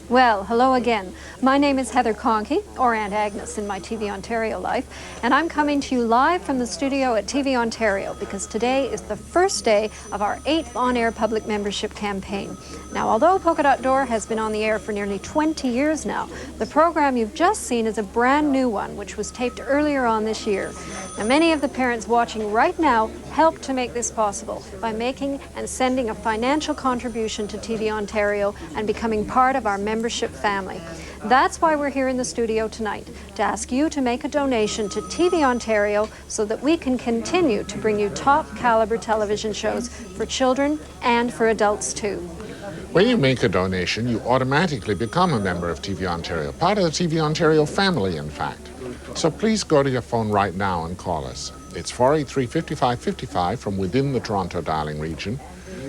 Well, hello again. My name is Heather Conkie, or Aunt Agnes in my TV Ontario life, and I'm coming to you live from the studio at TV Ontario because today is the first day of our 8th on-air public membership campaign. Now, although Polka Dot Door has been on the air for nearly 20 years now, the program you've just seen is a brand new one, which was taped earlier on this year. Now, many of the parents watching right now helped to make this possible by making and sending a financial contribution to TV Ontario and becoming part of our membership family. That's why we're here in the studio tonight, to ask you to make a donation to TV Ontario so that we can continue to bring you top caliber television shows for children and for adults too. When you make a donation, you automatically become a member of TV Ontario, part of the TV Ontario family, in fact. So please go to your phone right now and call us. It's 483-5555 from within the Toronto dialing region.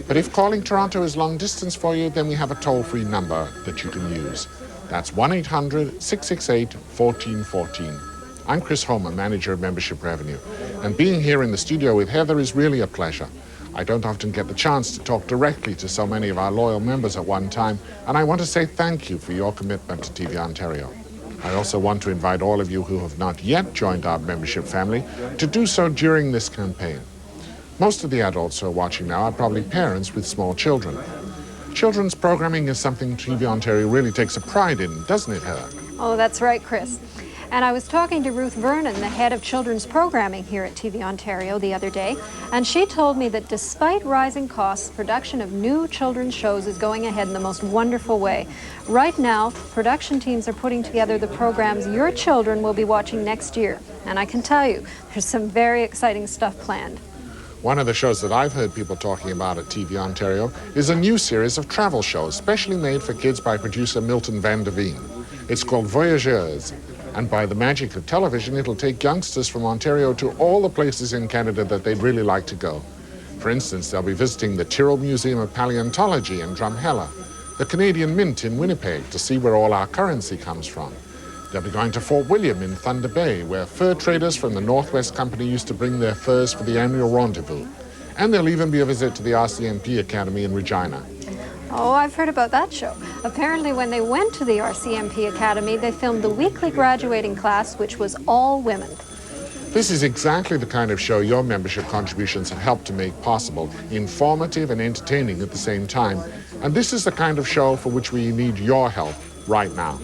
But if calling Toronto is long distance for you, then we have a toll-free number that you can use. That's 1-800-668-1414. I'm Chris Homer, Manager of Membership Revenue, and being here in the studio with Heather is really a pleasure. I don't often get the chance to talk directly to so many of our loyal members at one time, and I want to say thank you for your commitment to TV Ontario. I also want to invite all of you who have not yet joined our membership family to do so during this campaign. Most of the adults who are watching now are probably parents with small children. Children's programming is something TV Ontario really takes a pride in, doesn't it, Heather? Oh, that's right, Chris. And I was talking to Ruth Vernon, the head of children's programming here at TV Ontario the other day, and she told me that despite rising costs, production of new children's shows is going ahead in the most wonderful way. Right now, production teams are putting together the programs your children will be watching next year. And I can tell you, there's some very exciting stuff planned. One of the shows that I've heard people talking about at TV Ontario is a new series of travel shows, specially made for kids by producer Milton Van der Veen. It's called Voyageurs, and by the magic of television, it'll take youngsters from Ontario to all the places in Canada that they'd really like to go. For instance, they'll be visiting the Tyrrell Museum of Paleontology in Drumheller, the Canadian Mint in Winnipeg to see where all our currency comes from. They'll be going to Fort William in Thunder Bay, where fur traders from the Northwest Company used to bring their furs for the annual rendezvous. And there'll even be a visit to the RCMP Academy in Regina. Oh, I've heard about that show. Apparently, when they went to the RCMP Academy, they filmed the weekly graduating class, which was all women. This is exactly the kind of show your membership contributions have helped to make possible, informative and entertaining at the same time. And this is the kind of show for which we need your help right now.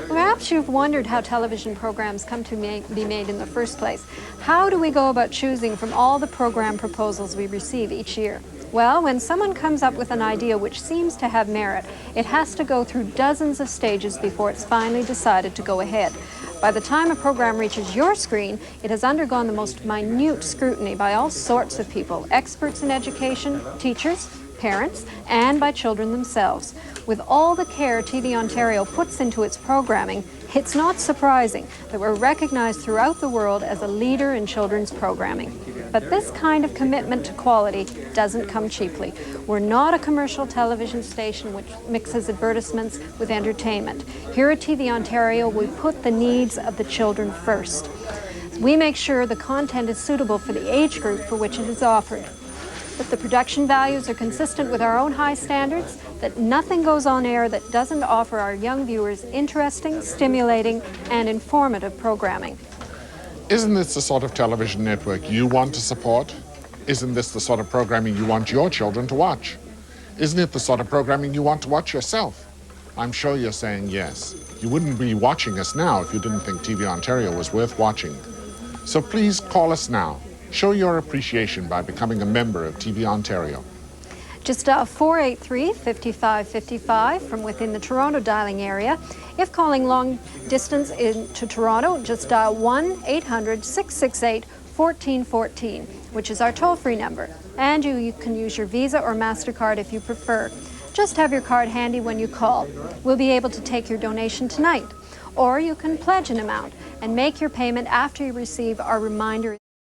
Perhaps you've wondered how television programs come to be made in the first place. How do we go about choosing from all the program proposals we receive each year? Well, when someone comes up with an idea which seems to have merit, it has to go through dozens of stages before it's finally decided to go ahead. By the time a program reaches your screen, it has undergone the most minute scrutiny by all sorts of people, experts in education, teachers, parents, and by children themselves. With all the care TV Ontario puts into its programming, it's not surprising that we're recognized throughout the world as a leader in children's programming. But this kind of commitment to quality doesn't come cheaply. We're not a commercial television station which mixes advertisements with entertainment. Here at TV Ontario, we put the needs of the children first. We make sure the content is suitable for the age group for which it is offered, that the production values are consistent with our own high standards, that nothing goes on air that doesn't offer our young viewers interesting, stimulating, and informative programming. Isn't this the sort of television network you want to support? Isn't this the sort of programming you want your children to watch? Isn't it the sort of programming you want to watch yourself? I'm sure you're saying yes. You wouldn't be watching us now if you didn't think TV Ontario was worth watching. So please call us now. Show your appreciation by becoming a member of TV Ontario. Just 483-5555 from within the Toronto dialing area. If calling long distance into Toronto, just 1-800-668-1414, which is our toll-free number. And you can use your Visa or MasterCard if you prefer. Just have your card handy when you call. We'll be able to take your donation tonight. Or you can pledge an amount and make your payment after you receive our reminder.